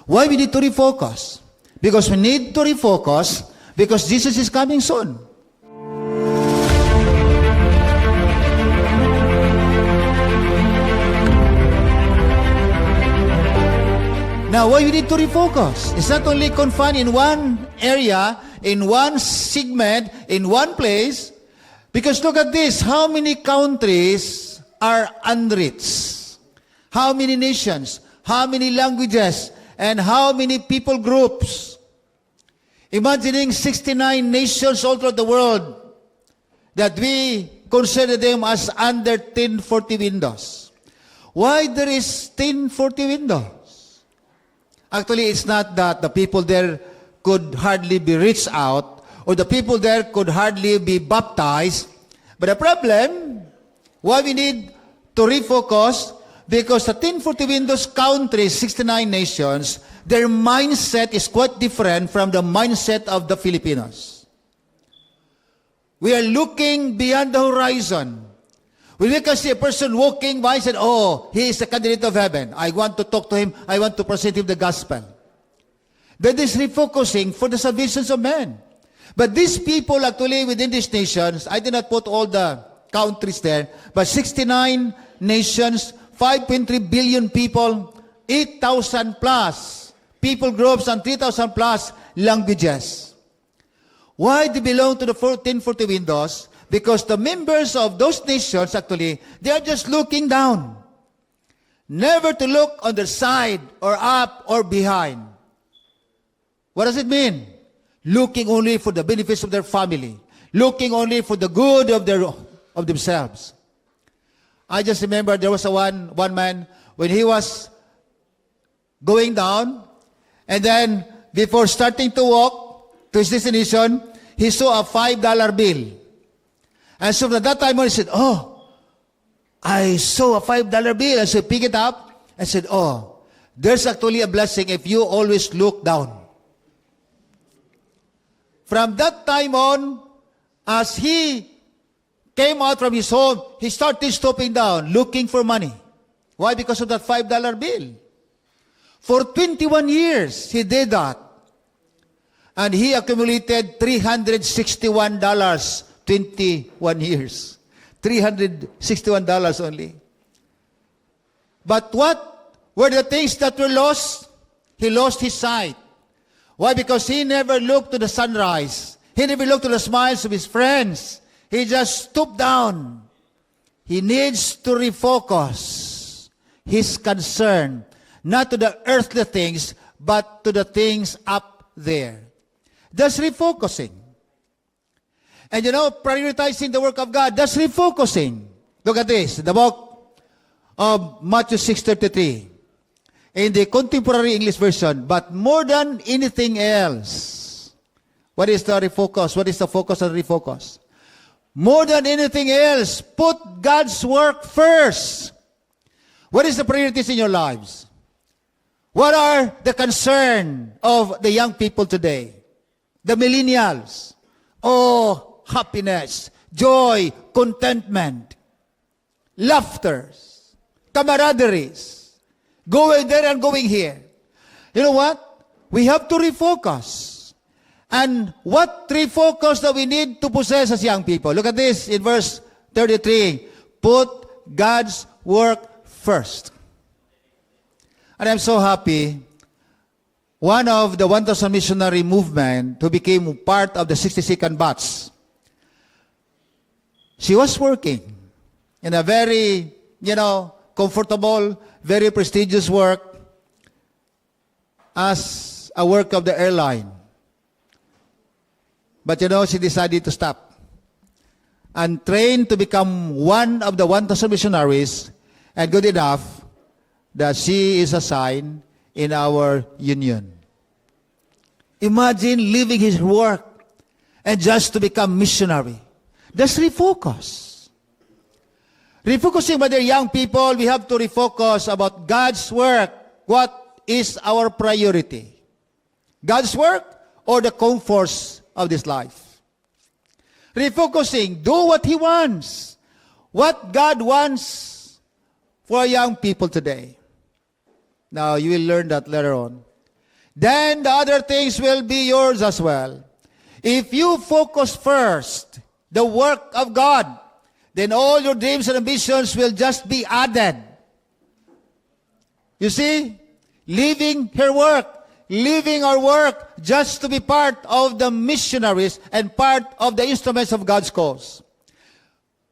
Why we need to refocus? Because we need to refocus because Jesus is coming soon. Now, why we need to refocus? It's not only confined in one area, in one segment, in one place. Because look at this, how many countries are unreached? How many nations? How many languages? And how many people groups? Imagining 69 nations all throughout the world that we consider them as under 1040 windows. Why there is 1040 windows? Actually, it's not that the people there could hardly be reached out or the people there could hardly be baptized. But the problem, why we need to refocus, because the 1040 windows countries, 69 nations, their mindset is quite different from the mindset of the Filipinos. We are looking beyond the horizon. When we can see a person walking by and said, oh, he is a candidate of heaven. I want to talk to him. I want to present him the gospel. That is refocusing for the salvations of men. But these people actually within these nations, I did not put all the countries there, but 69 nations, 5.3 billion people, 8,000 plus people groups, and 3,000 plus languages. Why they belong to the 1040 windows? Because the members of those nations, actually, they are just looking down. Never to look on the side or up or behind. What does it mean? Looking only for the benefits of their family. Looking only for the good of themselves. I just remember there was one man when he was going down, and then before starting to walk to his destination, he saw a $5 bill. And so at that time he said, oh, I saw a $5 bill. And so he picked it up and said, oh, there's actually a blessing if you always look down. From that time on, as he came out from his home, he started stooping down, looking for money. Why? Because of that $5 bill. For 21 years, he did that. And he accumulated $361, 21 years. $361 only. But what were the things that were lost? He lost his sight. Why? Because he never looked to the sunrise. He never looked to the smiles of his friends. He just stooped down. He needs to refocus his concern, not to the earthly things, but to the things up there. That's refocusing. And prioritizing the work of God, that's refocusing. Look at this, the book of Matthew 6:33. In the contemporary English version, but more than anything else. What is the refocus? What is the focus and refocus? More than anything else, put God's work first. What is the priorities in your lives? What are the concern of the young people today? The millennials. Oh, happiness, joy, contentment, laughter, camaraderies. Going there and going here. You know what? We have to refocus. And what refocus that we need to possess as young people? Look at this in verse 33. Put God's work first. And I'm so happy. One of the 1,000 missionary movement who became part of the 62nd batch, she was working in a very, comfortable, very prestigious work as a work of the airline. But she decided to stop and trained to become one of the 1,000 missionaries, and good enough that she is assigned in our union. Imagine leaving his work and just to become missionary. That's refocus. Refocusing by the young people, we have to refocus about God's work. What is our priority? God's work or the comforts of this life? Refocusing, do what He wants. What God wants for young people today. Now, you will learn that later on. then the other things will be yours as well. If you focus first the work of God, then all your dreams and ambitions will just be added. You see, leaving her work, leaving our work just to be part of the missionaries and part of the instruments of God's cause.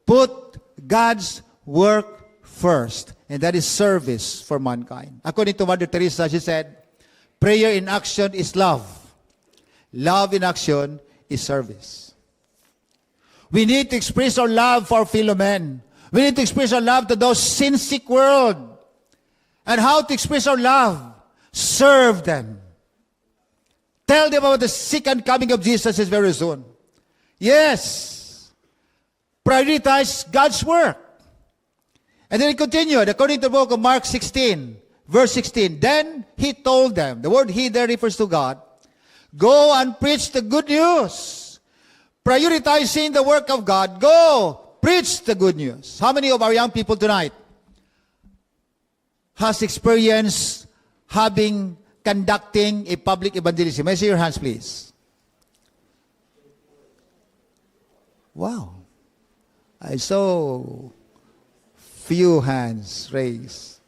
Put God's work first, and that is service for mankind. According to Mother Teresa, she said, prayer in action is love. Love in action is service. We need to express our love for our fellow men. We need to express our love to those sin-sick world. And how to express our love? Serve them. Tell them about the second coming of Jesus is very soon. Yes. Prioritize God's work. And then it continued, according to the book of Mark 16, verse 16. Then he told them, the word he there refers to God, go and preach the good news. Prioritizing the work of God, go preach the good news. How many of our young people tonight has experienced conducting a public evangelism? May I see your hands, please? Wow. I saw few hands raised.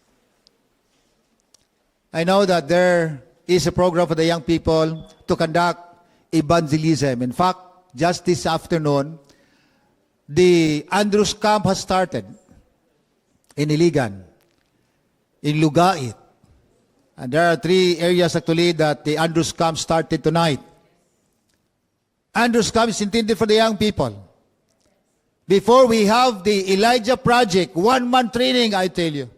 I know that there is a program for the young people to conduct evangelism. In fact, just this afternoon, the Andrews Camp has started in Iligan, in Lugait. And there are 3 areas actually that the Andrews Camp started tonight. Andrews Camp is intended for the young people. Before we have the Elijah Project, 1-month training, I tell you.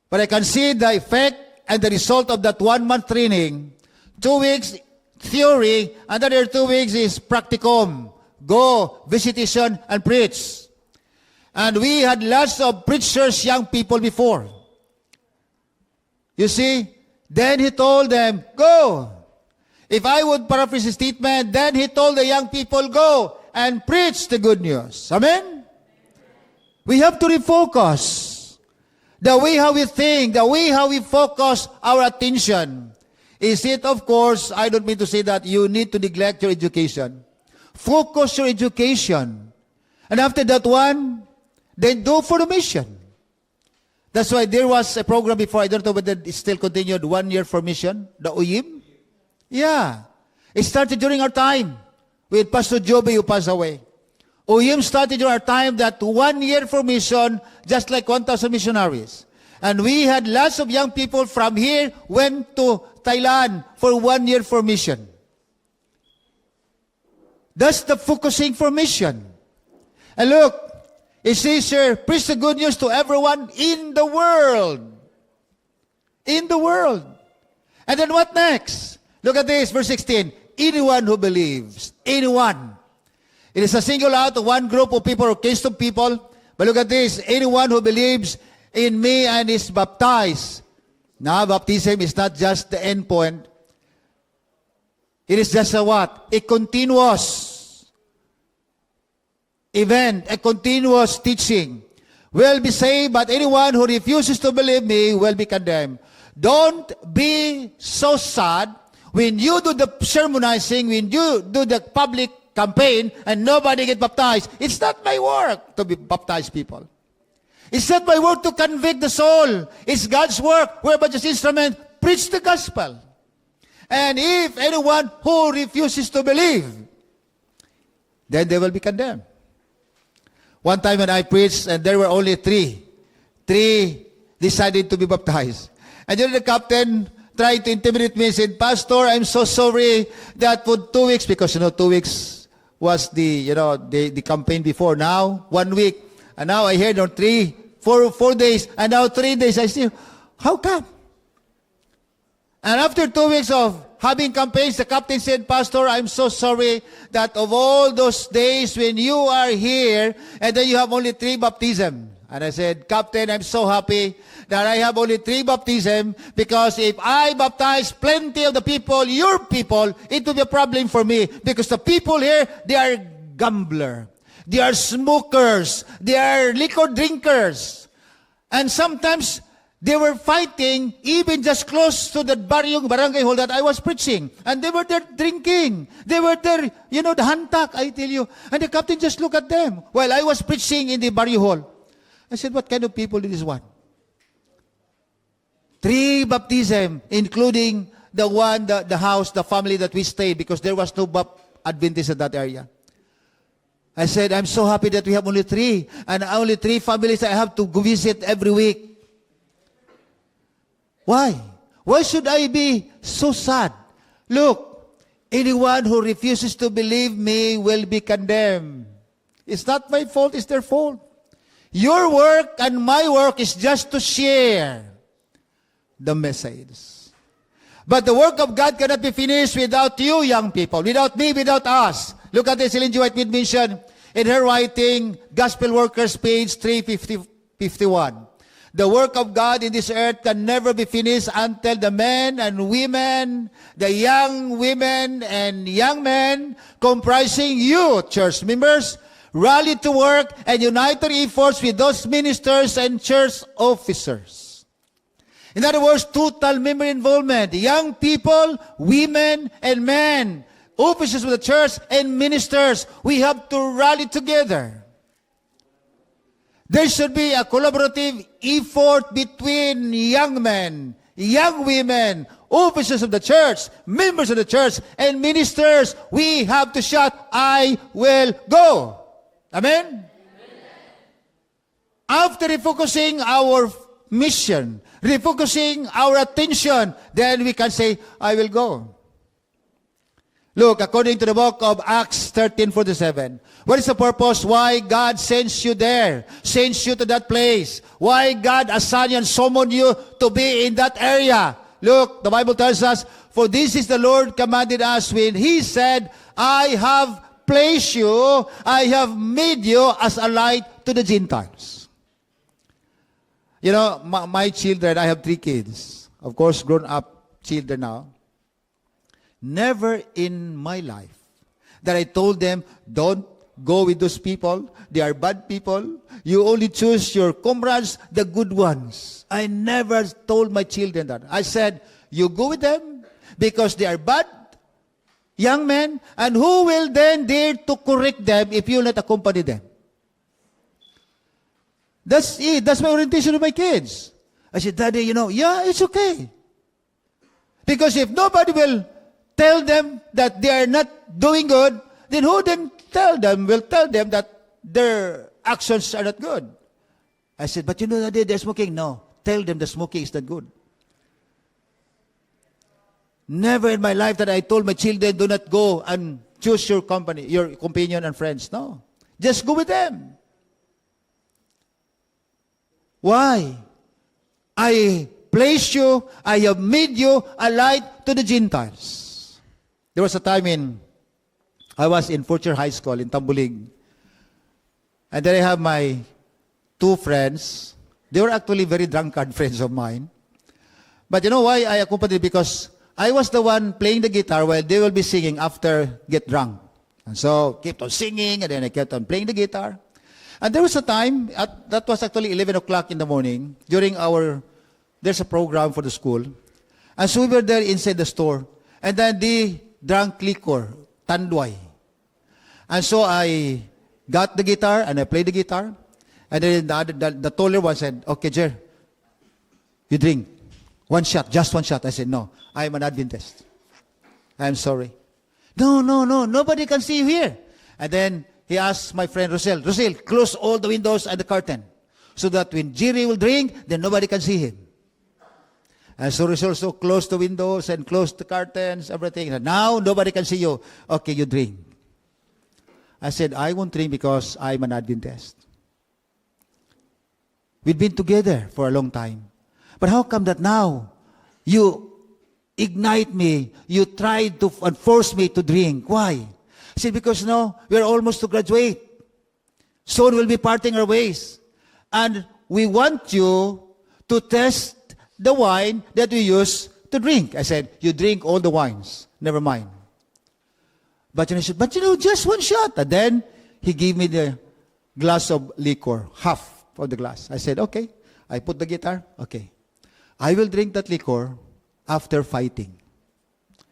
But I can see the effect and the result of that 1-month training. 2 weeks theory, another 2 weeks is practicum. Go, visitation, and preach. And we had lots of preachers, young people before. You see, then he told them, go. If I would paraphrase his statement, then he told the young people, go and preach the good news. Amen? We have to refocus. The way how we think, the way how we focus our attention. Is it, of course, I don't mean to say that you need to neglect your education. Focus your education. And after that one, then do for the mission. That's why there was a program before, I don't know whether it still continued, 1 year for mission, the UYIM. Yeah. It started during our time with Pastor Joby who passed away. UYIM started during our time that 1 year for mission, just like 1,000 missionaries. And we had lots of young people from here went to Thailand for 1 year for mission. That's the focusing for mission. And look, it says here, preach the good news to everyone in the world. In the world. And then what next? Look at this, verse 16. Anyone who believes. Anyone. It is a single out of one group of people or case of people. But look at this. Anyone who believes in me and is baptized. Now, baptism is not just the end point. It is just a what? A continuous event, a continuous teaching. Will be saved, but anyone who refuses to believe me will be condemned. Don't be so sad when you do the sermonizing, when you do the public campaign, and nobody get baptized. It's not my work to be baptized people. It's not my work to convict the soul. It's God's work. We're but just instrument. Preach the gospel. And if anyone who refuses to believe, then they will be condemned. One time when I preached, and there were only three decided to be baptized. And then the captain tried to intimidate me and said, Pastor, I'm so sorry that for 2 weeks, because 2 weeks was the campaign before. Now, 1 week. And now I heard on 4 days, and now 3 days. I say, how come? And after 2 weeks of having campaigns, the captain said, Pastor, I'm so sorry that of all those days when you are here, and then you have only 3 baptisms. And I said, Captain, I'm so happy that I have only 3 baptisms, because if I baptize plenty of the people, your people, it will be a problem for me, because the people here, they are gambler. They are smokers. They are liquor drinkers. And sometimes They were fighting even just close to the barangay hall that I was preaching. And they were there drinking. They were there, the hantak, I tell you. And the captain just looked at them while I was preaching in the barangay hall. I said, what kind of people is this one? 3 baptism, including the house, the family that we stayed, because there was no Adventist in that area. I said, I'm so happy that we have only 3. And only 3 families I have to go visit every week. Why? Why should I be so sad? Look, anyone who refuses to believe me will be condemned. It's not my fault, it's their fault. Your work and my work is just to share the message. But the work of God cannot be finished without you, young people, without me, without us. Look at this, Ellen G. White mentioned in her writing, Gospel Workers, page 351. The work of God in this earth can never be finished until the men and women, the young women and young men, comprising you, church members, rally to work and unite their efforts with those ministers and church officers. In other words, total member involvement. Young people, women, and men, officers of the church and ministers, we have to rally together. There should be a collaborative effort between young men, young women, officers of the church, members of the church, and ministers. We have to shout, I will go. Amen? Amen. After refocusing our mission, refocusing our attention, then we can say, I will go. Look, according to the book of Acts 13:47, what is the purpose? Why God sends you there, sends you to that place? Why God assigned you and summoned you to be in that area? Look, the Bible tells us, for this is the Lord commanded us when He said, I have placed you, I have made you as a light to the Gentiles. My children, I have 3 kids. Of course, grown-up children now. Never in my life that I told them, don't go with those people. They are bad people. You only choose your comrades, the good ones. I never told my children that. I said, you go with them because they are bad young men, and who will then dare to correct them if you will not accompany them? That's it. That's my orientation of my kids. I said, Daddy, yeah, it's okay. Because if nobody will tell them that they are not doing good, then who then will tell them that their actions are not good? I said, but Daddy, they're smoking. No, tell them the smoking is not good. Never in my life that I told my children, do not go and choose your company, your companion and friends. No. Just go with them. Why? I placed you, I have made you a light to the Gentiles. There was a time I was in Fortune High School in Tambulig. And then I have my 2 friends. They were actually very drunkard friends of mine. But you know why I accompanied? Because I was the one playing the guitar while they will be singing after get drunk. And so, kept on singing, and then I kept on playing the guitar. And there was a time, that was actually 11 o'clock in the morning, there's a program for the school. And so we were there inside the store. And then they drank liquor, tanduay. And so I got the guitar, and I played the guitar. And then the taller one said, okay, Jer, you drink. 1 shot, just 1 shot. I said, no, I am an Adventist. I'm sorry. No, nobody can see you here. And then he asked my friend Rosel, close all the windows and the curtain, so that when Jerry will drink, then nobody can see him. And so Rosel also closed the windows and closed the curtains, everything. And now nobody can see you. Okay, you drink. I said, I won't drink because I'm an Adventist. We've been together for a long time. But how come that now you ignite me, you try to force me to drink? Why? I said, because now we're almost to graduate. Soon we'll be parting our ways. And we want you to test the wine that we use to drink. I said, you drink all the wines. Never mind. But I said, just 1 shot. And then he gave me the glass of liquor, half of the glass. I said, okay. I put the guitar. Okay. I will drink that liquor after fighting.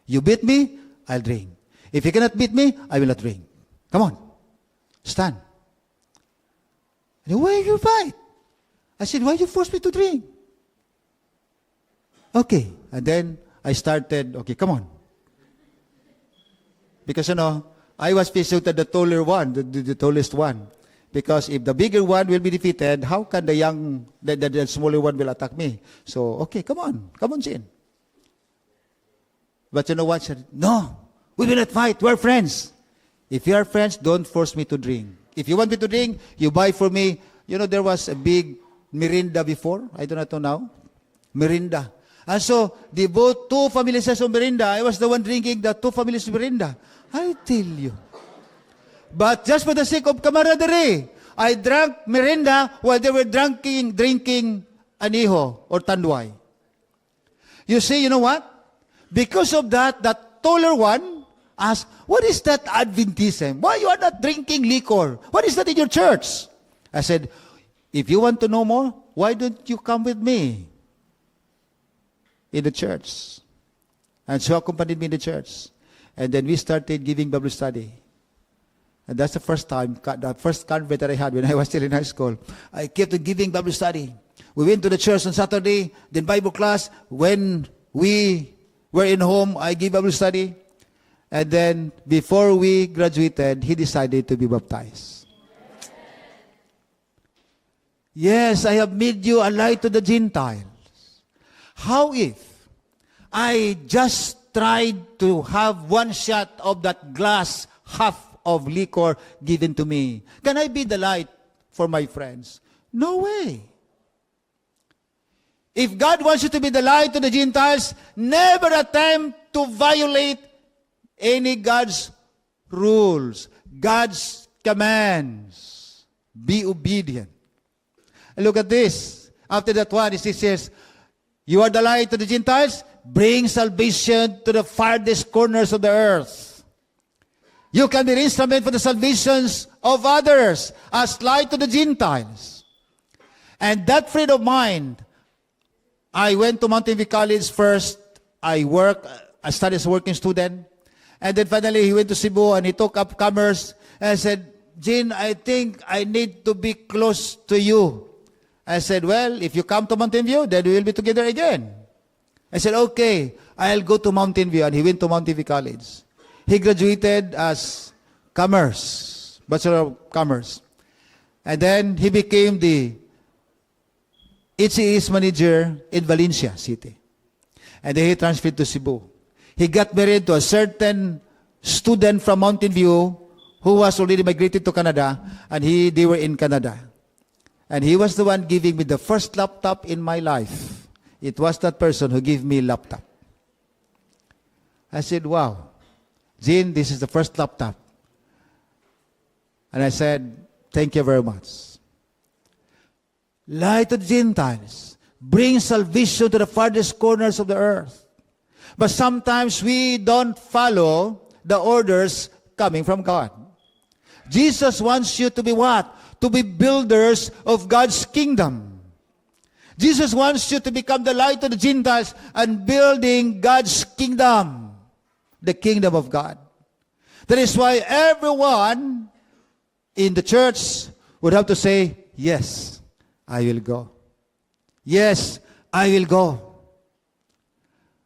You beat me, I'll drink. If you cannot beat me, I will not drink. Come on. Stand. And why you fight? I said, why you force me to drink? Okay. And then I started, okay, come on. Because, I was considered the taller one, the tallest one. Because if the bigger one will be defeated, how can the smaller one will attack me? So, okay, come on, Jin. But you know what? Said, no, we will not fight. We're friends. If you are friends, don't force me to drink. If you want me to drink, you buy for me. There was a big Mirinda before. I don't know now. Mirinda. And so, the both 2 families of Mirinda, I was the one drinking the 2 families of Mirinda. I tell you. But just for the sake of camaraderie, I drank Mirinda while they were drinking aniho or tanduay. You see, you know what? Because of that taller one asked, what is that Adventism? Why you are not drinking liquor? What is that in your church? I said, if you want to know more, why don't you come with me in the church? And so accompanied me in the church. And then we started giving Bible study. And that's the first convert that I had when I was still in high school. I kept on giving Bible study. We went to the church on Saturday, then Bible class. When we were in home, I gave Bible study. And then before we graduated, he decided to be baptized. Yes, I have made you a light to the Gentiles. How if I just tried to have one shot of that glass, half of liquor given to me? Can I be the light for my friends? No way. If God wants you to be the light to the Gentiles, never attempt to violate any God's rules, God's commands. Be obedient. And look at this. After that one, it says, you are the light to the Gentiles, bring salvation to the farthest corners of the earth. You can be an instrument for the salvations of others as light to the Gentiles. And that friend of mine, I went to Mountain View College first. I studied as a working student. And then finally, he went to Cebu and he took up commerce and said, Jin, I think I need to be close to you. I said, well, if you come to Mountain View, then we will be together again. I said, okay, I'll go to Mountain View. And he went to Mountain View College. He graduated as commerce, Bachelor of Commerce. And then he became the HCE's manager in Valencia City. And then he transferred to Cebu. He got married to a certain student from Mountain View who was already migrated to Canada, and they were in Canada. And he was the one giving me the first laptop in my life. It was that person who gave me a laptop. I said, wow, Jin, this is the first laptop. And I said, thank you very much. Light to the Gentiles. Bring salvation to the farthest corners of the earth. But sometimes we don't follow the orders coming from God. Jesus wants you to be what? To be builders of God's kingdom. Jesus wants you to become the light to the Gentiles and building God's kingdom. The kingdom of God. That is why everyone in the church would have to say, yes, I will go. Yes, I will go.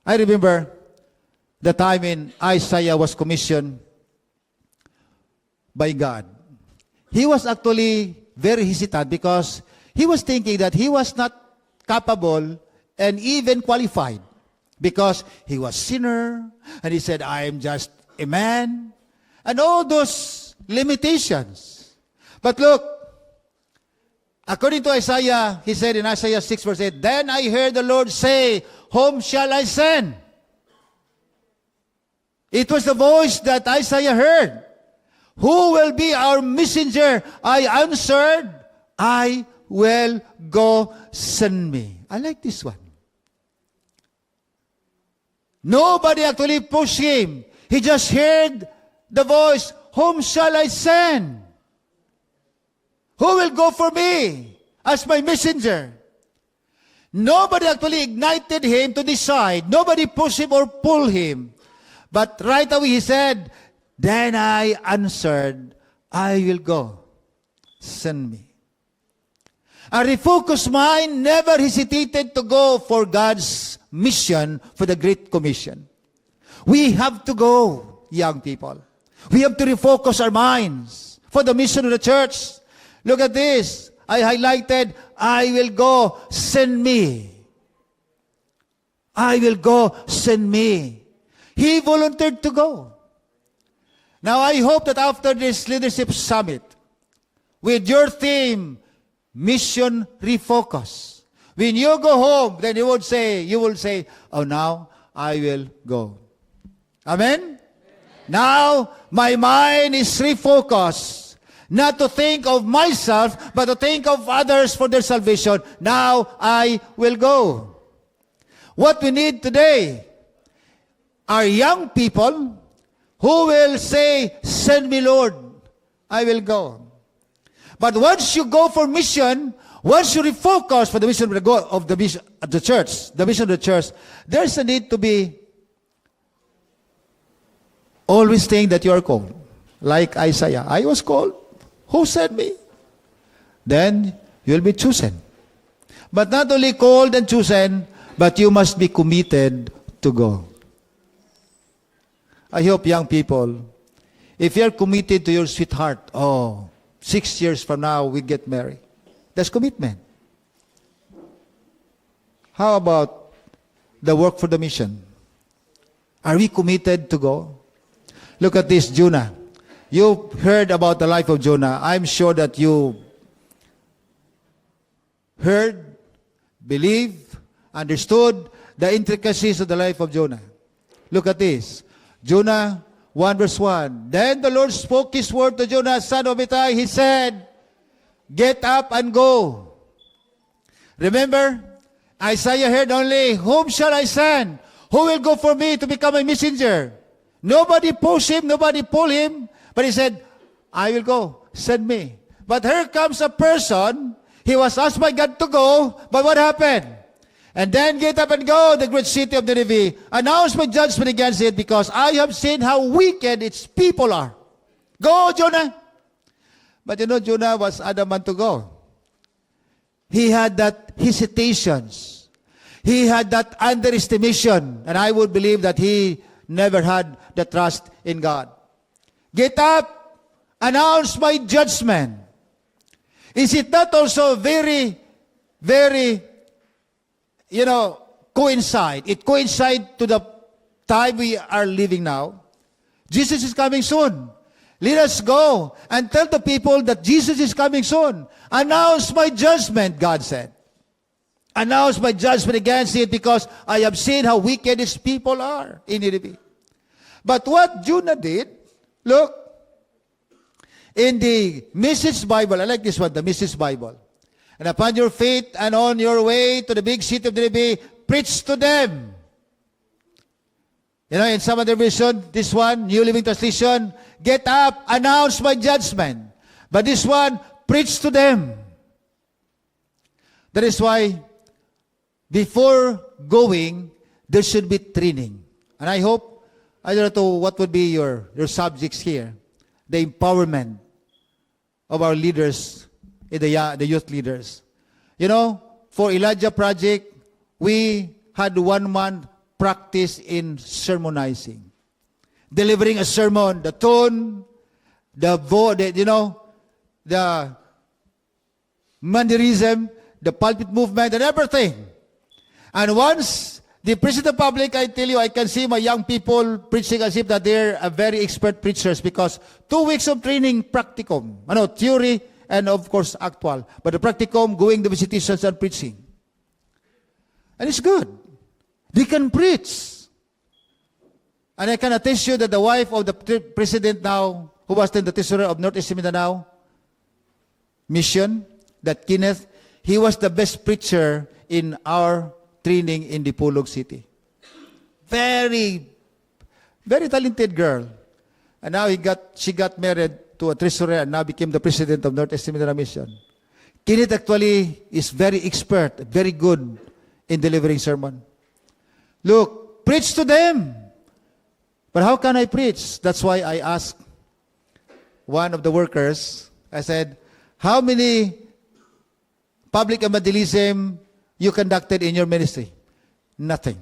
I remember the time when Isaiah was commissioned by God. He was actually very hesitant because he was thinking that he was not capable and even qualified because he was sinner and he said, I am just a man, and all those limitations. But look, according to Isaiah, he said in Isaiah 6 verse 8, then I heard the Lord say, whom shall I send? It was the voice that Isaiah heard. Who will be our messenger? I answered, I will go, send me. I like this one. Nobody actually pushed him. He just heard the voice, whom shall I send? Who will go for me as my messenger? Nobody actually ignited him to decide. Nobody pushed him or pulled him. But right away he said, then I answered, I will go. Send me. A refocused mind never hesitated to go for God's mission, for the Great Commission. We have to go, young people. We have to refocus our minds for the mission of the church. Look at this. I highlighted, I will go, send me. I will go, send me. He volunteered to go. Now I hope that after this leadership summit, with your theme, Mission Refocus, when you go home, then you will say, oh, now I will go. Amen? Now, my mind is refocused. Not to think of myself, but to think of others for their salvation. Now, I will go. What we need today are young people who will say, send me, Lord, I will go. But once you go for mission, once you refocus for the mission of the mission of the church, there's a need to be always saying that you are called. Like Isaiah, I was called. Who sent me? Then you will be chosen. But not only called and chosen, but you must be committed to go. I hope, young people, if you're committed to your sweetheart, 6 years from now we get married. That's commitment. How about the work for the mission? Are we committed to go? Look at this, Jonah. You heard about the life of Jonah. I'm sure that you heard, believed, understood the intricacies of the life of Jonah. Look at this. Jonah 1 verse 1. Then the Lord spoke his word to Jonah, son of Amittai. He said, get up and go. Remember, Isaiah heard only, whom shall I send? Who will go for me to become a messenger? Nobody pushed him, nobody pulled him. But he said, I will go, send me. But here comes a person, he was asked by God to go, but what happened? And then get up and go, the great city of Nineveh. Announce my judgment against it, because I have seen how wicked its people are. Go, Jonah. But Jonah was adamant to go. He had that hesitations. He had that underestimation. And I would believe that he never had the trust in God. Get up, announce my judgment. Is it not also very, very, coincide? It coincides to the time we are living now. Jesus is coming soon. Let us go and tell the people that Jesus is coming soon. Announce my judgment, God said. Announce my judgment against it, because I have seen how wicked its people are in Nineveh. But what Jonah did, look, in the Message Bible, I like this one, the Message Bible. And upon your feet and on your way to the big city of Nineveh, preach to them. In some other version, this one, New Living Translation, get up, announce my judgment. But this one, preach to them. That is why, before going, there should be training. And I hope, I don't know what would be your subjects here. The empowerment of our leaders, the youth leaders. For Elijah Project, we had 1 month practice in sermonizing. Delivering a sermon, the tone, the mannerism, the pulpit movement, and everything. And once the preach to the public, I tell you, I can see my young people preaching as if that they're a very expert preachers, because 2 weeks of training, practicum. Theory and of course actual. But the practicum, going to visitations and preaching. And it's good. They can preach. And I can attest you that the wife of the president now, who was then the treasurer of Northeast Mindanao Mission, that Kenneth, he was the best preacher in our training in Dipolog City. Very, very talented girl. And now she got married to a treasurer and now became the president of Northeast Mindanao Mission. Kenneth actually is very expert, very good in delivering sermon. Look, preach to them. But how can I preach? That's why I asked one of the workers, I said, how many public evangelism you conducted in your ministry? Nothing.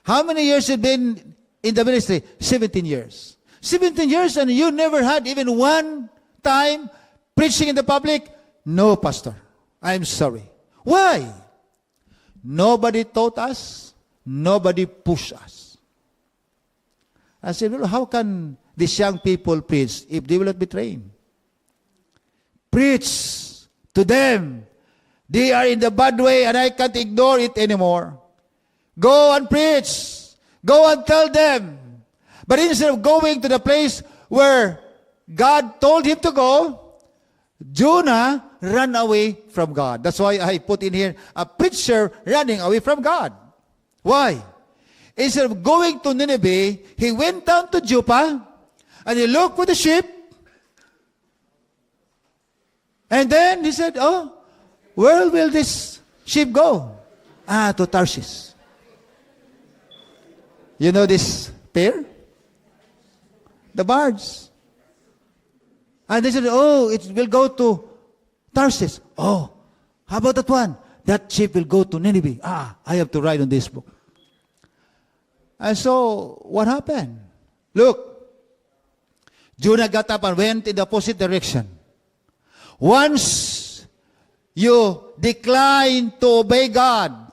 How many years you've been in the ministry? 17 years. 17 years and you never had even one time preaching in the public? No, Pastor. I'm sorry. Why? Nobody taught us. Nobody pushed us. I said, well, how can these young people preach if they will not be trained? Preach to them. They are in the bad way and I can't ignore it anymore. Go and preach. Go and tell them. But instead of going to the place where God told him to go, Jonah ran away from God. That's why I put in here a preacher running away from God. Why? Instead of going to Nineveh, he went down to Joppa and he looked for the ship. And then he said, oh, where will this ship go? To Tarshish. You know this pair? The bards. And they said, oh, it will go to Tarshish. Oh, how about that one? That ship will go to Nineveh. I have to write on this book. And so, what happened? Look, Jonah got up and went in the opposite direction. Once you decline to obey God,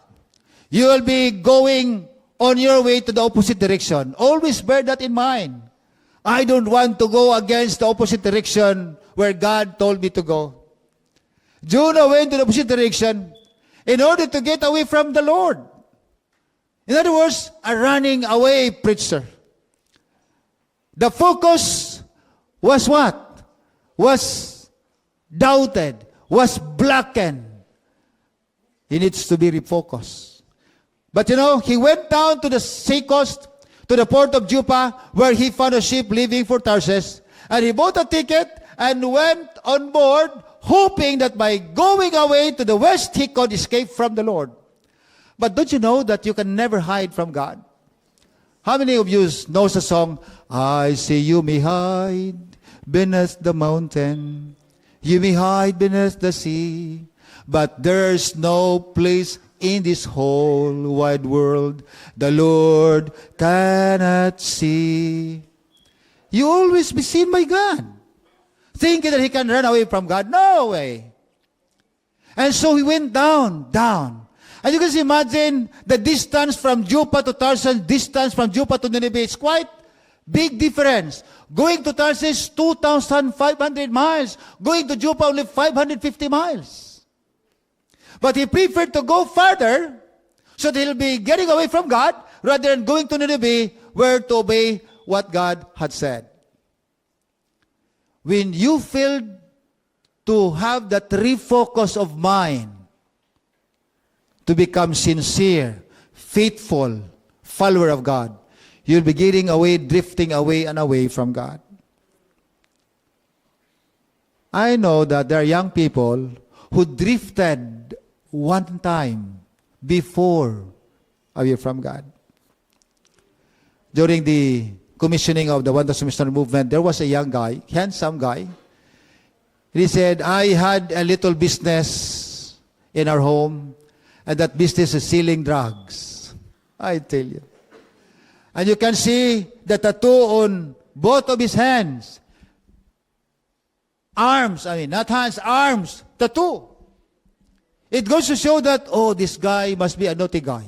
you will be going on your way to the opposite direction. Always bear that in mind. I don't want to go against the opposite direction where God told me to go. Jonah went to the opposite direction in order to get away from the Lord. In other words, a running away preacher. The focus was what? Was doubted, was blackened. He needs to be refocused. But you know, he went down to the sea coast, to the port of Joppa, where he found a ship leaving for Tarsus, and he bought a ticket and went on board, hoping that by going away to the west, he could escape from the Lord. But don't you know that you can never hide from God? How many of you knows the song, I say you may hide beneath the mountain, you may hide beneath the sea, but there's no place in this whole wide world the Lord cannot see. You always be seen by God. Thinking that he can run away from God? No way. And so he went down. And you can imagine the distance from Joppa to Tarsus, distance from Joppa to Nineveh. It's quite big difference. Going to Tarsus, 2,500 miles. Going to Joppa, only 550 miles. But he preferred to go farther so that he'll be getting away from God rather than going to Nineveh where to obey what God had said. When you fail to have that refocus of mind, to become sincere, faithful follower of God, you'll be getting away, drifting away and away from God. I know that there are young people who drifted one time before away from God. During the commissioning of the 1,000 missionary movement, there was a young guy, handsome guy. He said, I had a little business in our home, and that business is selling drugs. I tell you. And you can see the tattoo on both of his hands. Arms, not hands, arms, tattoo. It goes to show that, this guy must be a naughty guy.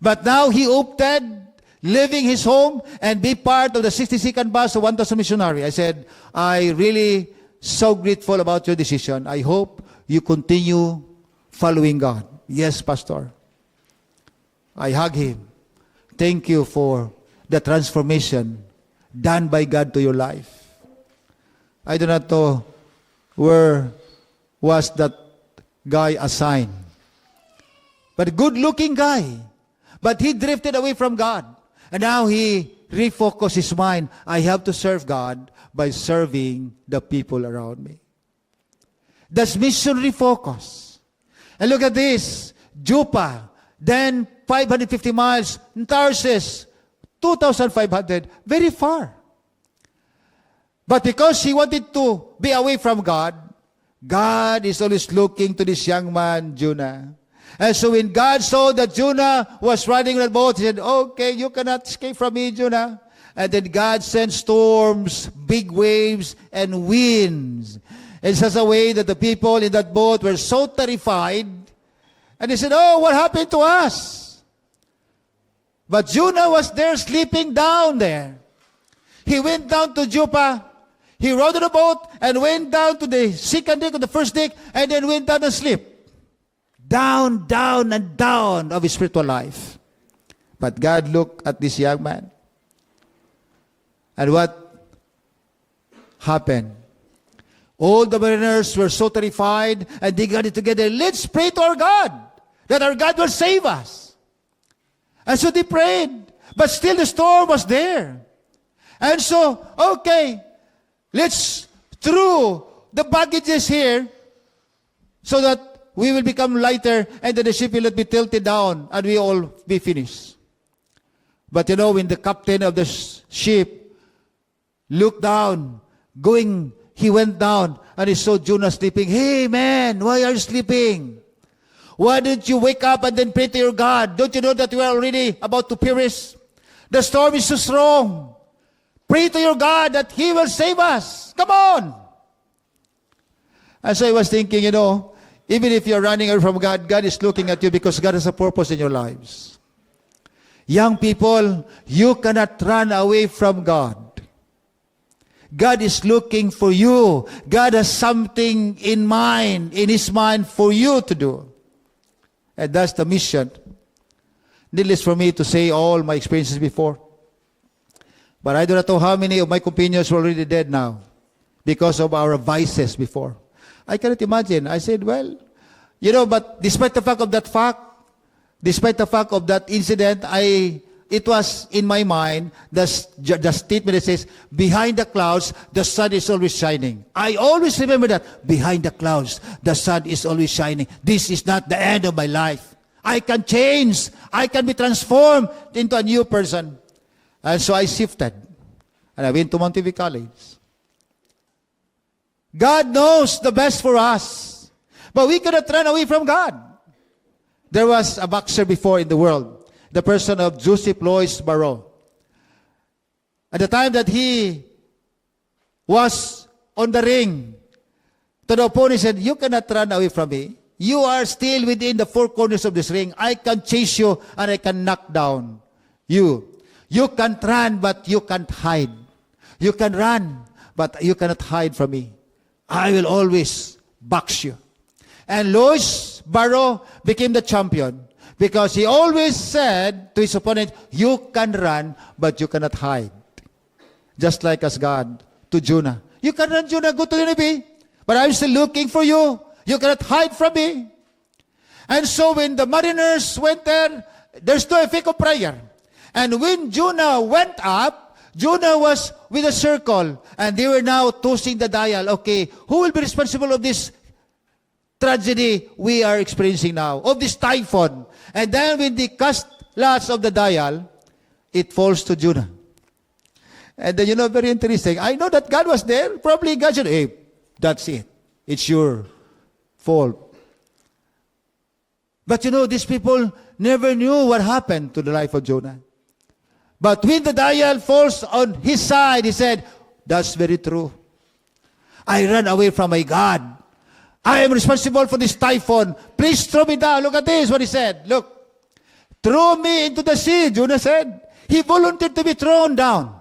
But now he opted leaving his home and be part of the 62nd bus of 1,000 missionary. I said, I really so grateful about your decision. I hope you continue following God. Yes, Pastor. I hug him. Thank you for the transformation done by God to your life. I do not know where was that guy assigned. But a good-looking guy. But he drifted away from God. And now he refocused his mind. I have to serve God by serving the people around me. That's missionary focus. And look at this. Joppa. Then 550 miles. Tarsus, 2,500. Very far. But because he wanted to be away from God, God is always looking to this young man, Jonah. And so when God saw that Jonah was riding on the boat, he said, okay, you cannot escape from me, Jonah. And then God sent storms, big waves, and winds. In such a way that the people in that boat were so terrified. And they said, oh, what happened to us? But Jonah was there sleeping down there. He went down to Joppa. He rode on a boat and went down to the second deck or the first deck and then went down and sleep. Down, down, and down of his spiritual life. But God looked at this young man. And what happened? All the mariners were so terrified and they got it together. Let's pray to our God that our God will save us. And so they prayed. But still the storm was there. And so, okay, let's throw the baggages here so that we will become lighter and then the ship will not be tilted down and we all be finished. But you know, when the captain of the ship looked down, he went down and he saw Jonah sleeping. Hey man, why are you sleeping? Why don't you wake up and then pray to your God? Don't you know that we are already about to perish? The storm is so strong. Pray to your God that He will save us. Come on. And so I was thinking, you know, even if you're running away from God, God is looking at you because God has a purpose in your lives. Young people, you cannot run away from God. God is looking for you. God has something in His mind for you to do. And that's the mission. Needless for me to say all my experiences before. But I do not know how many of my companions were already dead now because of our vices before. I cannot imagine. I said, well, you know, but despite the fact of that incident, it was in my mind, the statement that says, behind the clouds, the sun is always shining. I always remember that. Behind the clouds, the sun is always shining. This is not the end of my life. I can change. I can be transformed into a new person. And so I shifted. And I went to Monteview College. God knows the best for us. But we cannot run away from God. There was a boxer before in the world, the person of Joseph Louis Barreau. At the time that he was on the ring, to the opponent said, you cannot run away from me. You are still within the four corners of this ring. I can chase you and I can knock down you. You can't run, but you can't hide. You can run, but you cannot hide from me. I will always box you. And Louis Barreau became the champion because he always said to his opponent, you can run, but you cannot hide. Just like as God to Jonah. You can run, Jonah, go to Nineveh, but I'm still looking for you. You cannot hide from me. And so when the mariners went there, there's no effect of prayer. And when Jonah went up, Jonah was with a circle, and they were now tossing the dial. Okay, who will be responsible of this tragedy we are experiencing now, of this typhoon? And then when they cast lots of the dial, it falls to Jonah. And then, you know, very interesting. I know that God was there. Probably God said, hey, that's it. It's your fault. But you know, these people never knew what happened to the life of Jonah. But when the dial falls on his side, he said, that's very true. I ran away from my God. I am responsible for this typhoon. Please throw me down. Look at this, what he said. Look. Throw me into the sea, Jonah said. He volunteered to be thrown down.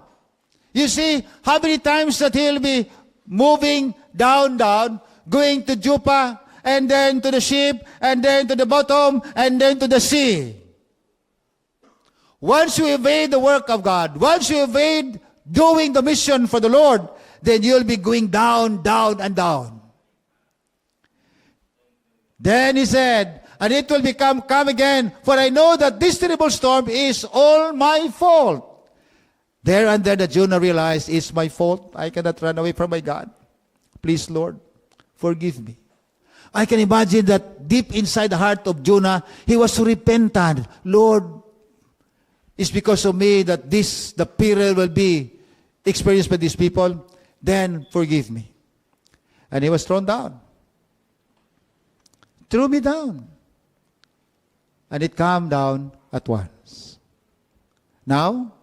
You see how many times that he'll be moving down, going to Joppa, and then to the ship, and then to the bottom, and then to the sea. Once you evade the work of God, once you evade doing the mission for the Lord, then you'll be going down, down, and down. Then he said, and it will become calm again, for I know that this terrible storm is all my fault. There and then the Jonah realized, it's my fault. I cannot run away from my God. Please, Lord, forgive me. I can imagine that deep inside the heart of Jonah, he was so repentant. Lord, it's because of me that the peril will be experienced by these people. Then forgive me. And he was thrown down. Threw me down. And it calmed down at once. Now,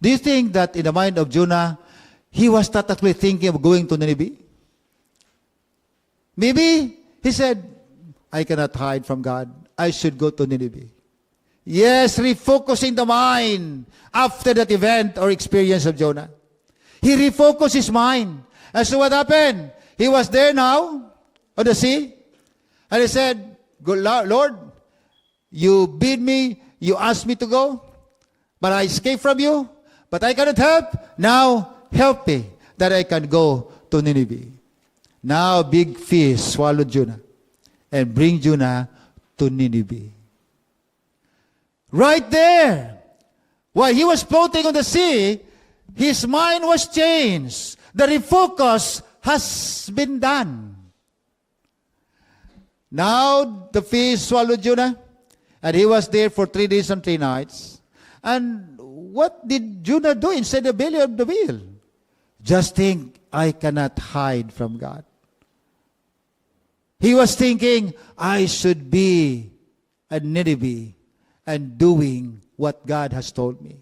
do you think that in the mind of Jonah, he was not actually thinking of going to Nineveh? Maybe he said, I cannot hide from God. I should go to Nineveh. Yes, refocusing the mind after that event or experience of Jonah. He refocused his mind. And so what happened? He was there now on the sea. And he said, Lord, you bid me, you asked me to go, but I escaped from you, but I cannot help. Now, help me that I can go to Nineveh. Now, big fish swallowed Jonah and bring Jonah to Nineveh. Right there, while he was floating on the sea, his mind was changed. The refocus has been done. Now, the fish swallowed Jonah, and he was there for 3 days and 3 nights. And what did Jonah do inside the belly of the whale? Just think, I cannot hide from God. He was thinking, I should be at Nineveh and doing what God has told me.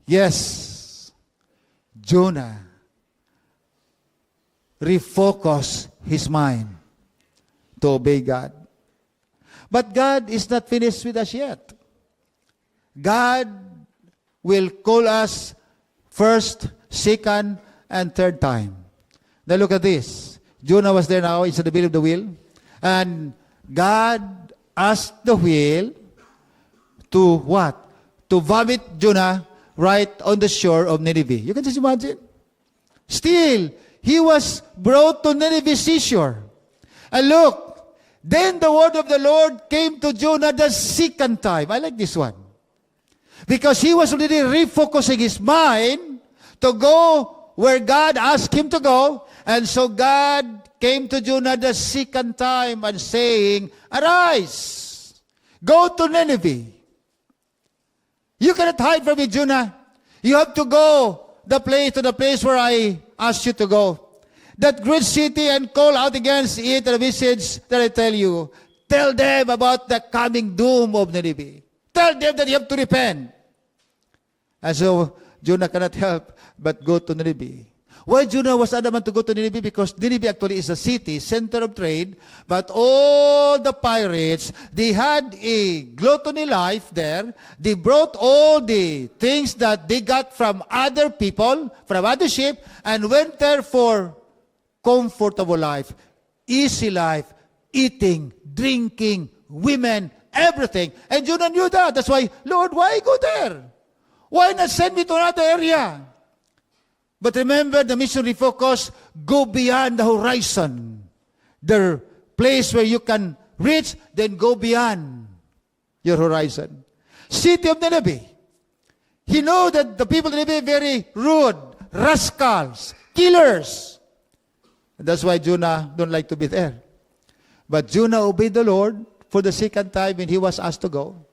Yes, Jonah refocused his mind to obey God. But God is not finished with us yet. God will call us first, second, and third time. Now look at this. Jonah was there now inside the belly of the whale. And God asked the whale to what? To vomit Jonah right on the shore of Nineveh. You can just imagine. Still, he was brought to Nineveh seashore. And look, then the word of the Lord came to Jonah the second time. I like this one. Because he was already refocusing his mind to go where God asked him to go. And so God came to Jonah the second time and saying, arise, go to Nineveh. You cannot hide from me, Jonah. You have to go to the place where I asked you to go. That great city, and call out against it the message that I tell you. Tell them about the coming doom of Nineveh. Tell them that you have to repent. And so Jonah cannot help but go to Nineveh. Why Jonah was adamant to go to Nineveh? Because Nineveh actually is a city, center of trade, but all the pirates, they had a gluttony life there. They brought all the things that they got from other people, from other ship, and went there for comfortable life, easy life, eating, drinking, women, everything. And Jonah knew that. That's why, Lord, why go there? Why not send me to another area? But remember, the missionary focus, go beyond the horizon. The place where you can reach, then go beyond your horizon. City of Nineveh. He knew that the people of Nineveh are very rude, rascals, killers. And that's why Jonah don't like to be there. But Jonah obeyed the Lord for the second time when he was asked to go.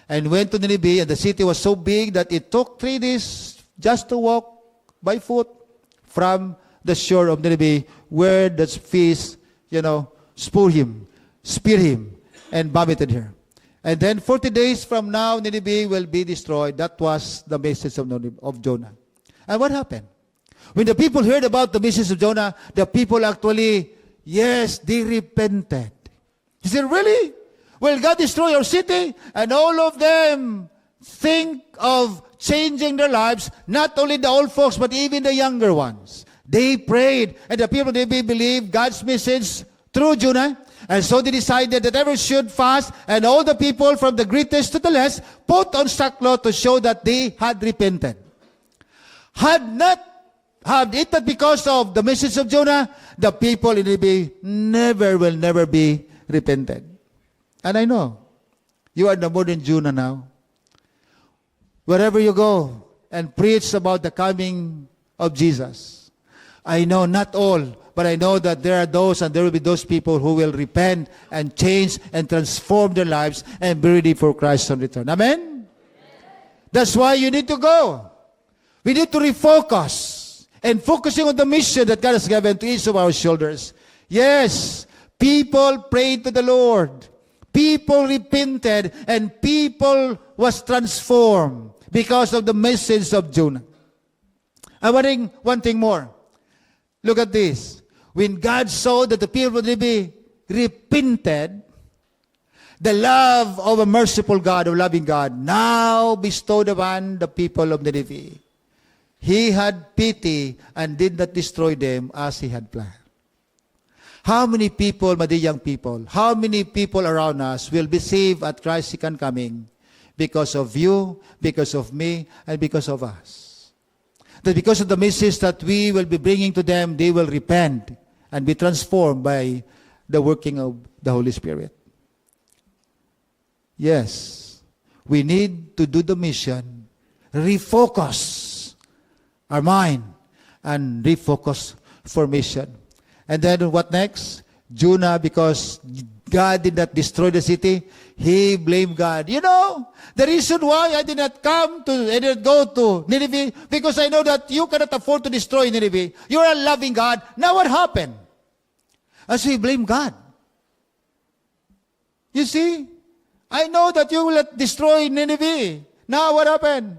And went to Nineveh, and the city was so big that it took 3 days just to walk by foot from the shore of Nineveh, where the fish, spear him, and vomited her. And then 40 days from now, Nineveh will be destroyed. That was the message of Jonah. And what happened? When the people heard about the message of Jonah, the people actually, yes, they repented. He said, really? Will God destroy our city? And all of them think of changing their lives, not only the old folks, but even the younger ones. They prayed, and the people, they believed God's message through Jonah. And so they decided that everyone should fast, and all the people from the greatest to the less put on sackcloth to show that they had repented. Had it not because of the message of Jonah, the people in Nineveh will never be repented. And I know, you are the modern Jonah now. Wherever you go and preach about the coming of Jesus, I know not all but I know that there are those and there will be those people who will repent and change and transform their lives and be ready for Christ's return. Amen? That's why you need to go. We need to refocus and focusing on the mission that God has given to each of our shoulders. Yes, people prayed to the Lord. People repented and people was transformed because of the message of Jonah. I'm wondering one thing more. Look at this. When God saw that the people would be repented, the love of a merciful God, of loving God, now bestowed upon the people of Nineveh. He had pity and did not destroy them as he had planned. How many people, my dear young people, how many people around us will be saved at Christ's second coming because of you, because of me, and because of us? That because of the message that we will be bringing to them, they will repent and be transformed by the working of the Holy Spirit. Yes, we need to do the mission, refocus our mind, and refocus for mission. And then what next? Jonah, because God did not destroy the city, he blamed God. You know, the reason why I did not go to Nineveh, because I know that you cannot afford to destroy Nineveh. You're a loving God. Now what happened? As we blame God. You see, I know that you will not destroy Nineveh. Now what happened?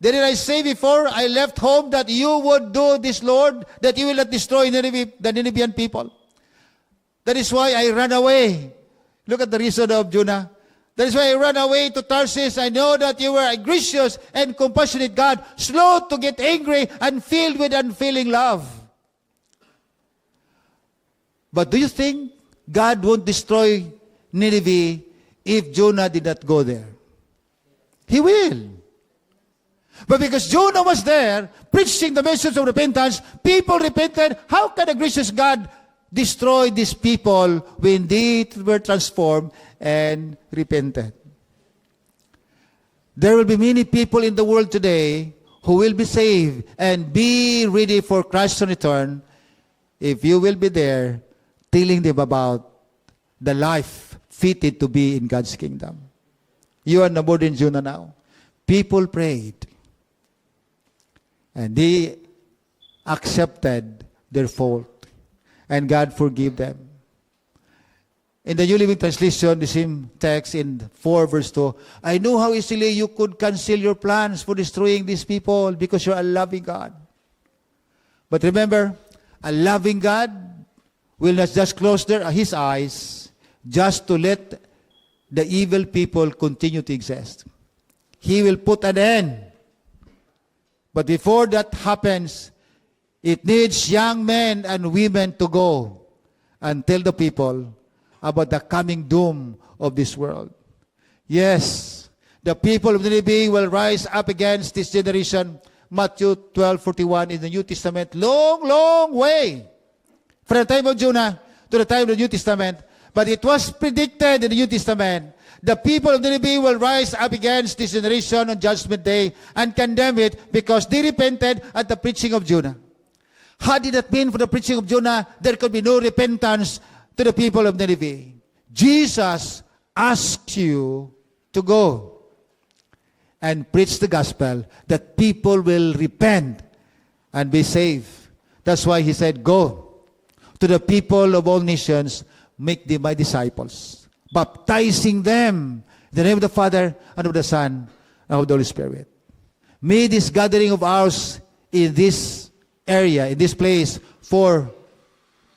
Didn't I say before I left home that you would do this, Lord, that you will not destroy Nineveh, the Ninevean people? That is why I ran away. Look at the reason of Jonah. That is why I ran away to Tarsus. I know that you were a gracious and compassionate God, slow to get angry and filled with unfailing love. But do you think God won't destroy Nineveh if Jonah did not go there? He will. But because Jonah was there, preaching the message of repentance, people repented. How can a gracious God destroy these people when they were transformed and repented? There will be many people in the world today who will be saved and be ready for Christ's return if you will be there telling them about the life fitted to be in God's kingdom. You are no more than Jonah now. People prayed. And they accepted their fault. And God forgave them. In the New Living Translation, the same text in 4 verse 2, I know how easily you could cancel your plans for destroying these people because you're a loving God. But remember, a loving God will not just close his eyes just to let the evil people continue to exist. He will put an end. But before that happens, it needs young men and women to go and tell the people about the coming doom of this world. Yes, the people of Nineveh will rise up against this generation. Matthew 12:41 in the New Testament. Long, long way from the time of Jonah to the time of the New Testament. But it was predicted in the New Testament. The people of Nineveh will rise up against this generation on Judgment Day and condemn it because they repented at the preaching of Jonah. Had it not been for the preaching of Jonah, there could be no repentance to the people of Nineveh. Jesus asks you to go and preach the gospel that people will repent and be saved. That's why he said, go to the people of all nations, make them my disciples, baptizing them in the name of the Father and of the Son and of the Holy Spirit. May this gathering of ours in this area, in this place, for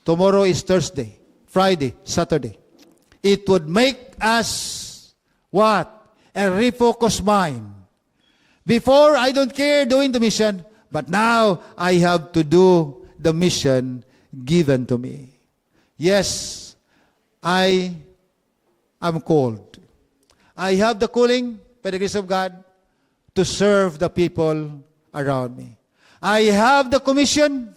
tomorrow is Thursday, Friday, Saturday. It would make us what? A refocused mind. Before, I don't care doing the mission, but now I have to do the mission given to me. Yes, I am called. I have the calling, by the grace of God, to serve the people around me. I have the commission.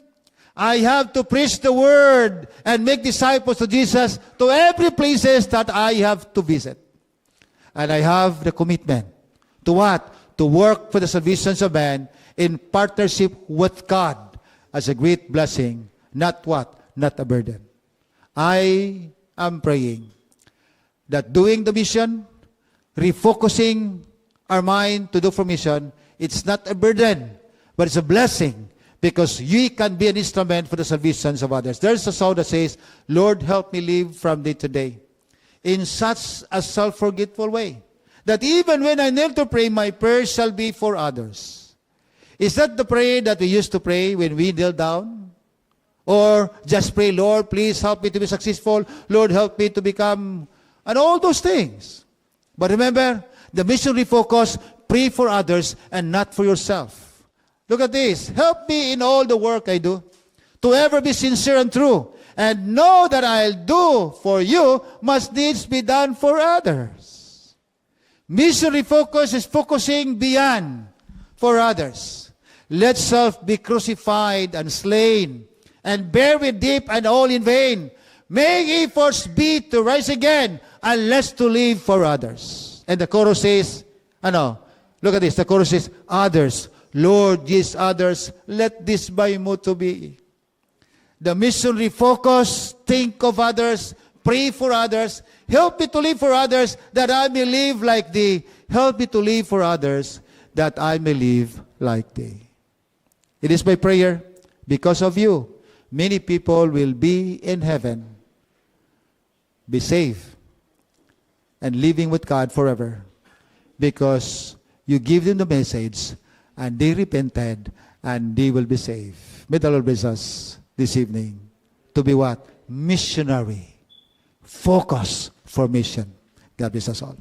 I have to preach the word and make disciples of Jesus to every places that I have to visit. And I have the commitment to what? To work for the salvation of man in partnership with God as a great blessing, not what? not a burden. I am praying that doing the mission, refocusing our mind to do for mission, it's not a burden, but it's a blessing because you can be an instrument for the salvations of others. There's a song that says, Lord, help me live from day to day in such a self-forgetful way that even when I kneel to pray, my prayer shall be for others. Is that the prayer that we used to pray when we kneel down? Or just pray, Lord, please help me to be successful. Lord, help me to become, and all those things. But remember, the mission refocus, pray for others and not for yourself. Look at this. Help me in all the work I do to ever be sincere and true, and know that I'll do for you must needs be done for others. Mission refocus is focusing beyond for others. Let self be crucified and slain, and bear with deep and all in vain. Make efforts be to rise again, unless to live for others. And the chorus says, look at this, the chorus says, others, Lord, yes, others, let this by mo to be. The mission refocus, think of others, pray for others, help me to live for others, that I may live like thee. Help me to live for others, that I may live like thee. It is my prayer, because of you, many people will be in heaven, be safe, and living with God forever, because you give them the message, and they repented, and they will be saved. May the Lord bless us this evening to be what? Missionary. Focus for mission. God bless us all.